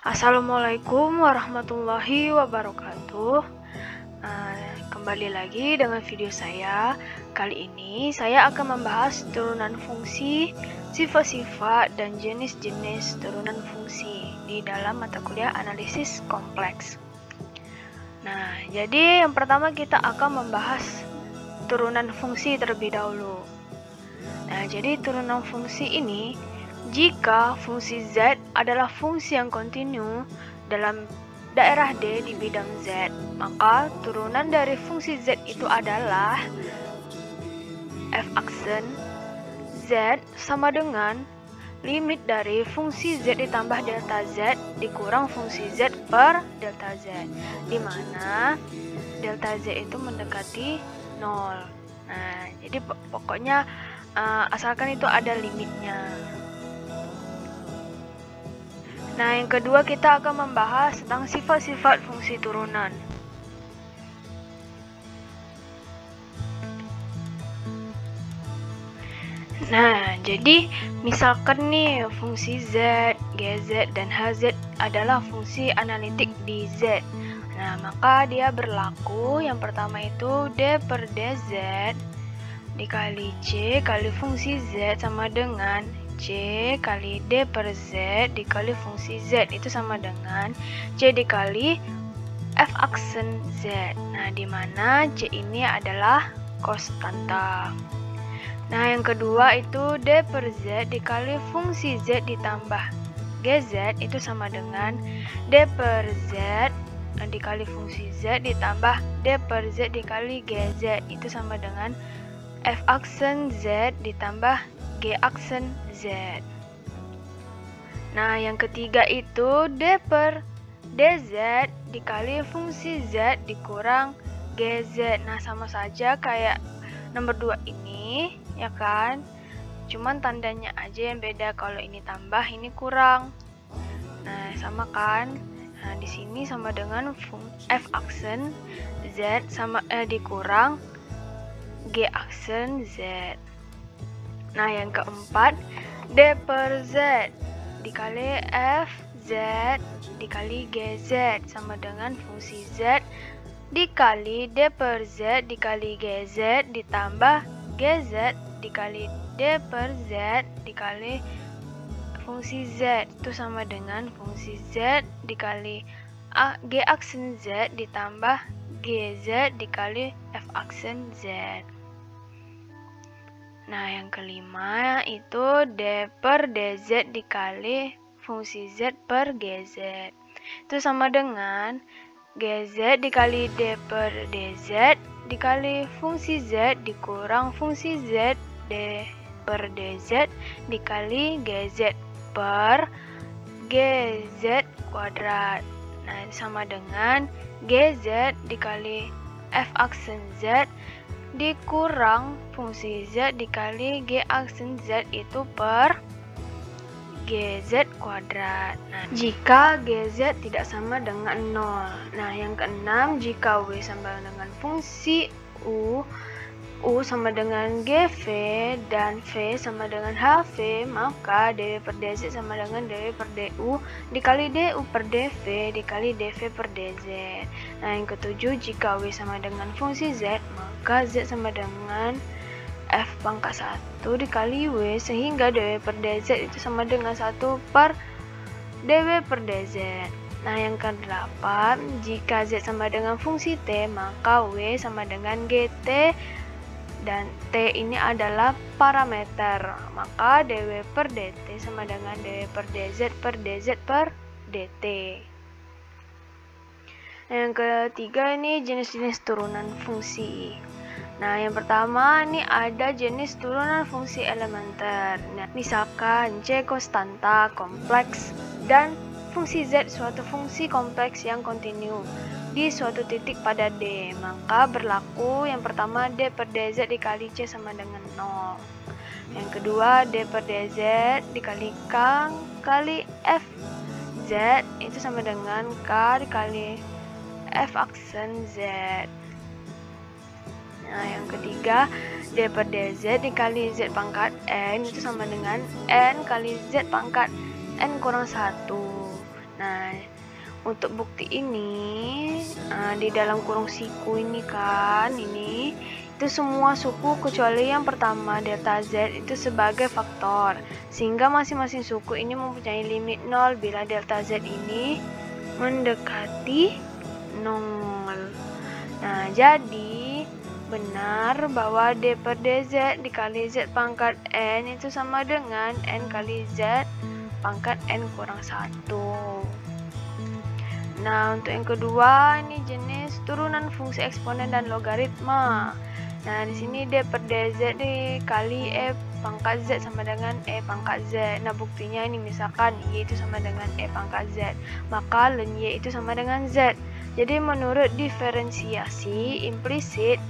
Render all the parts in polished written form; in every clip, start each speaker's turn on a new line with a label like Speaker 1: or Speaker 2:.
Speaker 1: Assalamualaikum warahmatullahi wabarakatuh. Kembali lagi dengan video saya. Kali ini saya akan membahas turunan fungsi, sifat-sifat, dan jenis-jenis turunan fungsi di dalam mata kuliah analisis kompleks. Nah, jadi yang pertama kita akan membahas turunan fungsi terlebih dahulu. Nah, jadi turunan fungsi ini, jika fungsi Z adalah fungsi yang kontinu dalam daerah D di bidang Z, maka turunan dari fungsi Z itu adalah f aksen Z sama dengan limit dari fungsi Z ditambah delta Z dikurang fungsi Z per delta Z, di mana delta Z itu mendekati 0. Nah, jadi pokoknya asalkan itu ada limitnya. Nah, yang kedua kita akan membahas tentang sifat-sifat fungsi turunan. Nah, jadi misalkan nih fungsi Z, GZ, dan HZ adalah fungsi analitik di Z. Nah, maka dia berlaku yang pertama itu D per DZ dikali C kali fungsi Z sama dengan C kali D per Z dikali fungsi Z, itu sama dengan C dikali F aksen Z. Nah, di mana C ini adalah konstanta. Nah, yang kedua itu D per Z dikali fungsi Z ditambah GZ, itu sama dengan D per Z dikali fungsi Z ditambah D per Z dikali GZ, itu sama dengan F aksen Z ditambah G aksen Z. Nah, yang ketiga itu D per DZ dikali fungsi Z dikurang GZ. Nah, sama saja kayak nomor 2 ini, ya kan? Cuman tandanya aja yang beda, kalau ini tambah, ini kurang. Nah, sama kan? Nah, di sini sama dengan F aksen Z sama dikurang G aksen Z. Nah, yang keempat D per Z dikali F Z dikali GZ sama dengan fungsi Z dikali D per Z dikali GZ ditambah GZ dikali D per Z dikali fungsi Z, itu sama dengan fungsi Z dikali G aksen Z ditambah GZ dikali F aksen Z. Nah, yang kelima itu D per DZ dikali fungsi Z per GZ, itu sama dengan GZ dikali D per DZ dikali fungsi Z dikurang fungsi Z D per DZ dikali GZ per GZ kuadrat. Nah, itu sama dengan GZ dikali F aksen Z dikurang fungsi Z dikali G aksen Z itu per GZ kuadrat. Nah, jika GZ tidak sama dengan 0. Nah, yang keenam, jika W sama dengan fungsi U sama dengan GV dan V sama dengan HV, maka dW per DZ sama dengan dW per DU dikali DU per DV dikali DV per DZ. Nah, yang ketujuh, jika W sama dengan fungsi Z, maka Z sama dengan F pangkat 1 dikali W, sehingga dW per DZ itu sama dengan 1 per dW per DZ. Nah, yang ke-8, jika Z sama dengan fungsi T, maka W sama dengan GT dan T ini adalah parameter, maka dW per dt sama dengan dW per dz per dz per dt. Yang ketiga ini jenis-jenis turunan fungsi. Nah, yang pertama ini ada jenis turunan fungsi elementer. Nah, misalkan C konstanta kompleks dan fungsi Z suatu fungsi kompleks yang kontinu di suatu titik pada D, maka berlaku yang pertama D per DZ dikali C sama dengan 0. Yang kedua D per DZ dikali K kali F Z itu sama dengan K dikali F aksen Z. Nah, yang ketiga D per DZ dikali Z pangkat N itu sama dengan N kali Z pangkat N kurang 1. Nah, untuk bukti ini di dalam kurung siku ini kan, ini itu semua suku kecuali yang pertama delta Z itu sebagai faktor, sehingga masing-masing suku ini mempunyai limit 0 bila delta Z ini mendekati 0. Nah, jadi benar bahwa D per DZ dikali Z pangkat N itu sama dengan N kali Z pangkat N kurang 1. Nah, untuk yang kedua ini jenis turunan fungsi eksponen dan logaritma. Nah, di sini D per DZ dikali E pangkat Z sama dengan E pangkat Z. Nah, buktinya ini misalkan Y itu sama dengan E pangkat Z, maka ln Y itu sama dengan Z. Jadi menurut diferensiasi implisit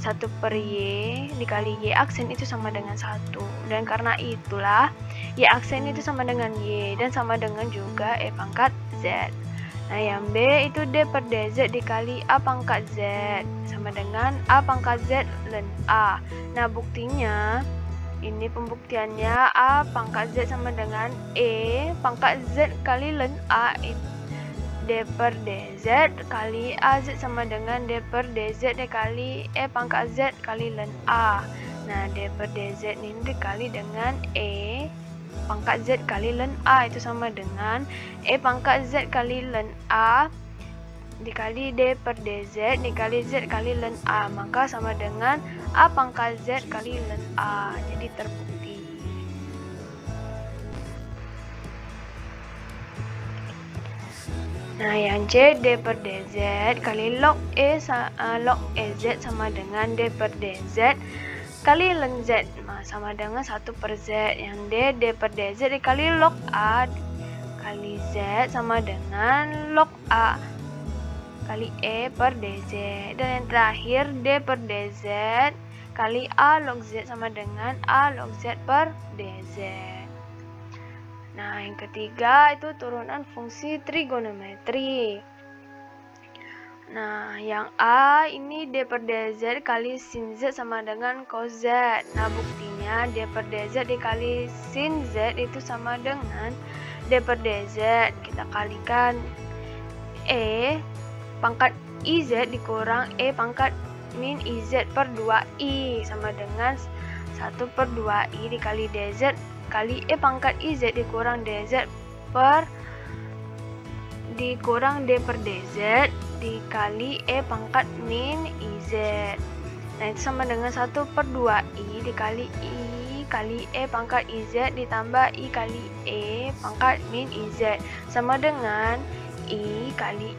Speaker 1: 1 per Y dikali Y aksen itu sama dengan 1. Dan karena itulah Y aksen itu sama dengan Y dan sama dengan juga E pangkat Z. Nah, yang B itu D per DZ dikali A pangkat Z sama dengan A pangkat Z ln A. Nah, buktinya ini pembuktiannya A pangkat Z sama dengan E pangkat Z kali ln A. D per DZ kali AZ sama dengan D per DZ dikali E pangkat Z kali ln A. Nah, D per DZ ini dikali dengan E pangkat Z kali ln A itu sama dengan E pangkat Z kali ln A dikali D per DZ dikali Z kali ln A, maka sama dengan A pangkat Z kali ln A. Jadi terbukti. Nah, yang C D per DZ kali log log EZ sama dengan D per DZ kali ln Z sama dengan 1 per Z. Yang D per DZ dikali log A kali Z sama dengan log A kali E per DZ. Dan yang terakhir D per DZ kali A log Z sama dengan A log Z per DZ. Nah, yang ketiga itu turunan fungsi trigonometri. Nah, yang A ini D per DZ kali sin Z sama dengan cos Z. Nah, buktinya D per DZ dikali sin Z itu sama dengan D per DZ. Kita kalikan E pangkat IZ dikurang E pangkat min IZ per 2I sama dengan 1 per 2I dikali DZ kali E pangkat IZ dikurang DZ per dikurang D per DZ dikali E pangkat min IZ. Nah, itu sama dengan 1 per 2I dikali I kali E pangkat IZ ditambah I kali E pangkat min IZ sama dengan I kali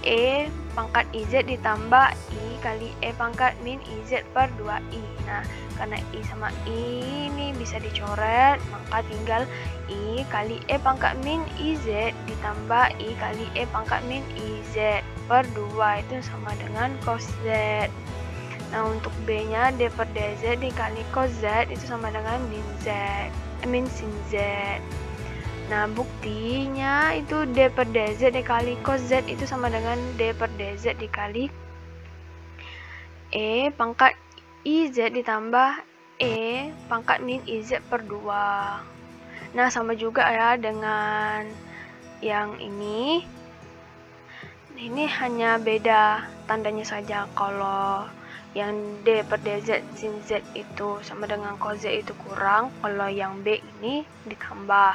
Speaker 1: E pangkat IZ ditambah I kali E pangkat min IZ per 2I. Nah, karena I sama I ini bisa dicoret, maka tinggal I kali E pangkat min IZ ditambah I kali E pangkat min IZ per 2 itu sama dengan cos Z. Nah, untuk B-nya D per DZ dikali cos Z itu sama dengan min sin Z. Nah, buktinya itu D per DZ dikali cos Z itu sama dengan D per DZ dikali E pangkat IZ ditambah E pangkat min IZ per 2. Nah, sama juga ya dengan yang ini. Ini hanya beda tandanya saja. Kalau yang D per DZ sin Z itu sama dengan cos Z itu kurang, kalau yang B ini ditambah.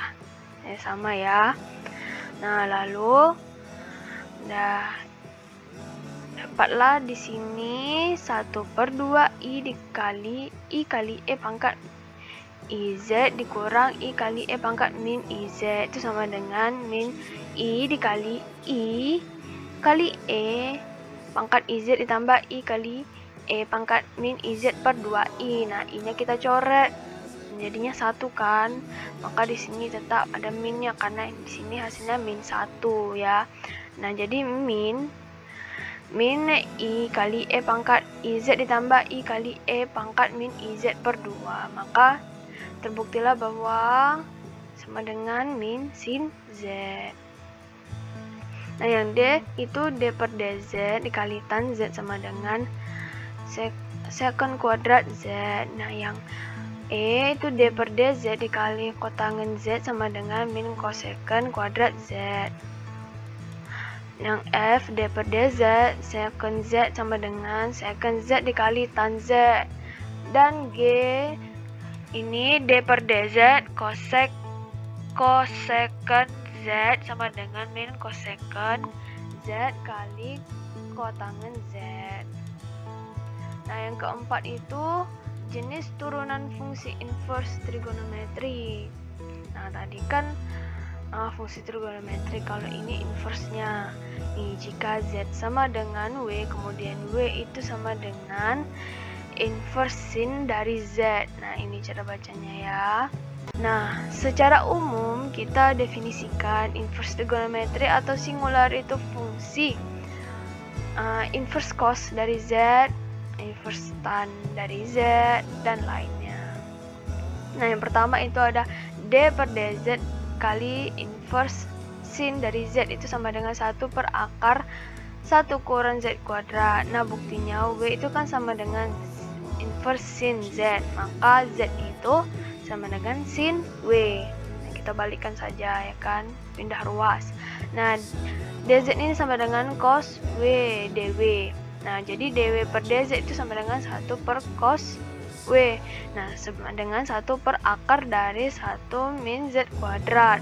Speaker 1: Sama ya. Nah, lalu dapatlah di sini 1 per 2I dikali I kali E pangkat IZ dikurang I kali E pangkat min IZ itu sama dengan min I dikali I kali E pangkat IZ ditambah I kali E pangkat min IZ per 2I. Nah, I-nya kita coret. Jadinya 1 kan. Maka di sini tetap ada minnya karena di sini hasilnya min 1 ya. Nah, jadi min I kali E pangkat IZ ditambah I kali E pangkat min IZ per 2. Maka terbuktilah bahwa sama dengan min sin Z. Nah, yang D itu D per DZ dikali tan Z sama dengan secant kuadrat Z. Nah, yang E itu D per dz dikali kotangen Z sama dengan min cosecant kuadrat Z. Yang F D per dz secant Z sama dengan secant Z dikali tan Z. Dan G ini D per dz cosecant Z sama dengan min cosecant Z kali kotangen Z. Nah, yang keempat itu jenis turunan fungsi inverse trigonometri. Nah, tadi kan fungsi trigonometri, kalau ini inverse-nya. Nih, jika Z sama dengan W, kemudian W itu sama dengan inverse sin dari Z. Nah, ini cara bacanya ya. Nah, secara umum kita definisikan inverse trigonometri atau singular itu fungsi inverse cos dari Z, inverse tan dari Z, dan lainnya. Nah, yang pertama itu ada D per dz kali inverse sin dari Z itu sama dengan 1 per akar 1 kurang Z kuadrat. Nah, buktinya W itu kan sama dengan inverse sin Z, maka Z itu sama dengan sin W. Nah, kita balikkan saja ya kan, pindah ruas. Nah, dz ini sama dengan cos W dw. Nah, jadi dw per dz itu sama dengan 1 per cos W. Nah, sama dengan 1 per akar dari 1 min Z kuadrat.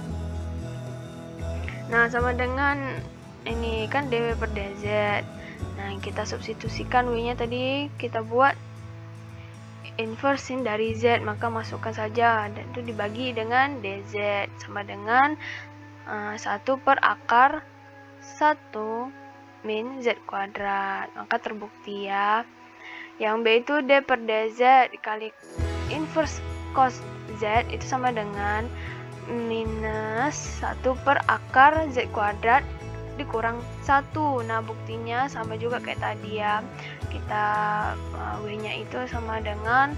Speaker 1: Nah, sama dengan ini kan dw per dz. Nah, kita substitusikan W-nya tadi kita buat inverse sin dari Z, maka masukkan saja dan itu dibagi dengan dz sama dengan 1 per akar 1 min Z kuadrat. Maka terbukti ya. Yang B itu D per dz dikali inverse cos Z itu sama dengan minus 1 per akar Z kuadrat dikurang 1. Nah, buktinya sama juga kayak tadi ya. Kita W-nya itu sama dengan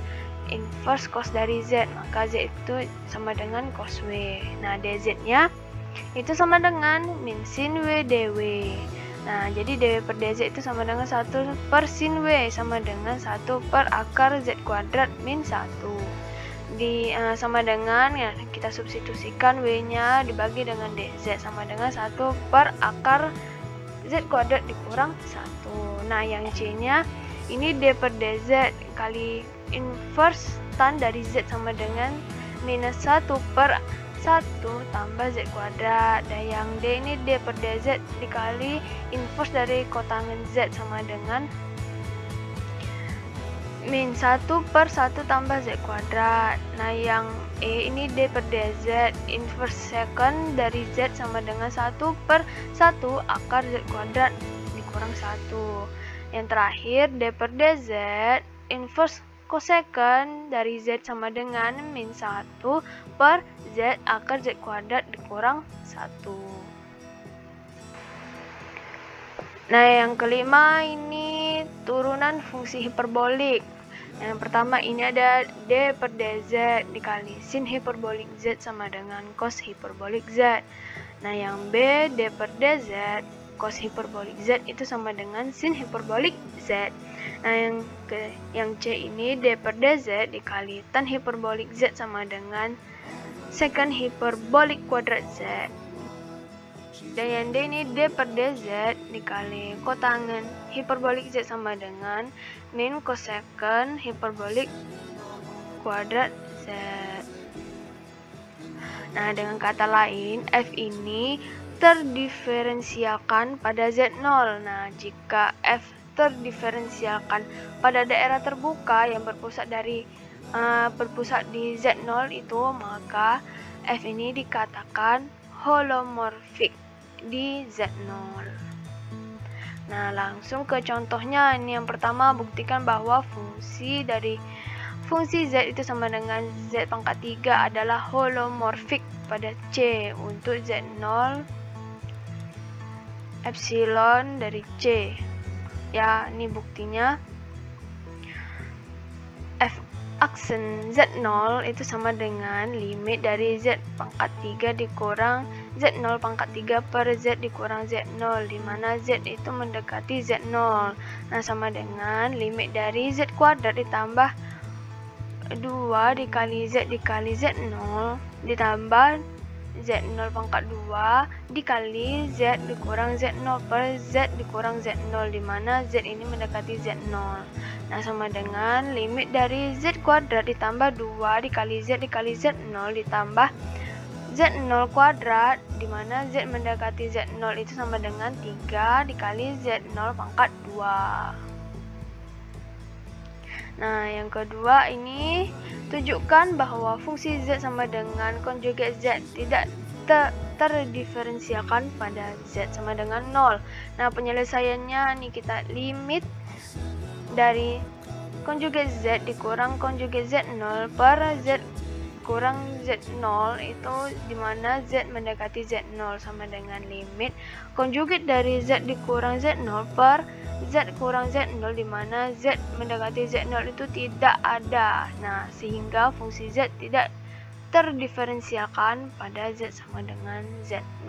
Speaker 1: inverse cos dari Z, maka Z itu sama dengan cos W. Nah, dz-nya itu sama dengan min sin W dw. Nah, jadi dw per dz itu sama dengan 1 per sin W sama dengan 1 per akar Z kuadrat min 1. Sama dengan ya, kita substitusikan W-nya dibagi dengan dz sama dengan 1 per akar Z kuadrat dikurang 1. Nah, yang C-nya ini D per dz kali inverse tan dari Z sama dengan minus 1 per 1 tambah Z kuadrat. Dan yang D ini D per dz dikali inverse dari kotangen Z sama dengan min 1 per 1 tambah Z kuadrat. Nah, yang E ini D per dz inverse secant dari Z sama dengan 1 per 1 akar Z kuadrat dikurang 1. Yang terakhir D per dz inverse cosecant dari Z sama dengan min 1 per Z akar Z kuadrat dikurang 1. Nah, yang kelima ini turunan fungsi hiperbolik. Yang pertama ini ada D per dz dikali sin hiperbolik Z sama dengan cos hiperbolik Z. Nah, yang B D per dz cos hiperbolik Z itu sama dengan sin hiperbolik Z. Nah, yang C ini D per dz dikali tan hiperbolik Z sama dengan secant hiperbolik kuadrat Z. Dan yang D ini D per dz dikali kotangen hiperbolik Z sama dengan min cosecant hiperbolik kuadrat Z. Nah, dengan kata lain, F ini terdiferensialkan pada Z0. Nah, jika F terdiferensialkan pada daerah terbuka yang berpusat di Z0 itu, maka F ini dikatakan holomorfik di Z0. Nah, langsung ke contohnya. Ini yang pertama, buktikan bahwa fungsi Z itu sama dengan Z pangkat 3 adalah holomorfik pada C untuk Z0 epsilon dari C. Ya, ini buktinya. F aksen Z0 itu sama dengan limit dari Z pangkat 3 dikurang Z0 pangkat 3 per Z dikurang Z0, di mana Z itu mendekati Z0. Nah, sama dengan limit dari Z kuadrat ditambah 2 dikali Z dikali Z0 ditambah Z0 pangkat 2 dikali Z dikurang Z0 per Z dikurang Z0, dimana Z ini mendekati Z0. Nah, sama dengan limit dari Z kuadrat ditambah 2 dikali Z dikali Z0 ditambah Z0 kuadrat, dimana Z mendekati Z0 itu sama dengan 3 dikali Z0 pangkat 2. Nah, yang kedua ini tunjukkan bahwa fungsi Z sama dengan konjugat Z tidak terdiferensialkan pada Z sama dengan 0. Nah, penyelesaiannya nih kita limit dari konjugat Z dikurang konjugat Z0 per Z kurang Z0 itu dimana Z mendekati Z0 sama dengan limit konjugat dari Z dikurang Z0 per Z kurang Z0 dimana Z mendekati Z0 itu tidak ada. Nah, sehingga fungsi Z tidak terdiferensialkan pada Z sama dengan Z0.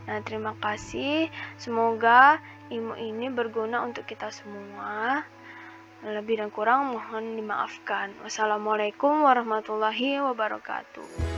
Speaker 1: Nah, terima kasih. Semoga ilmu ini berguna untuk kita semua. Lebih dan kurang mohon dimaafkan. Wassalamualaikum warahmatullahi wabarakatuh.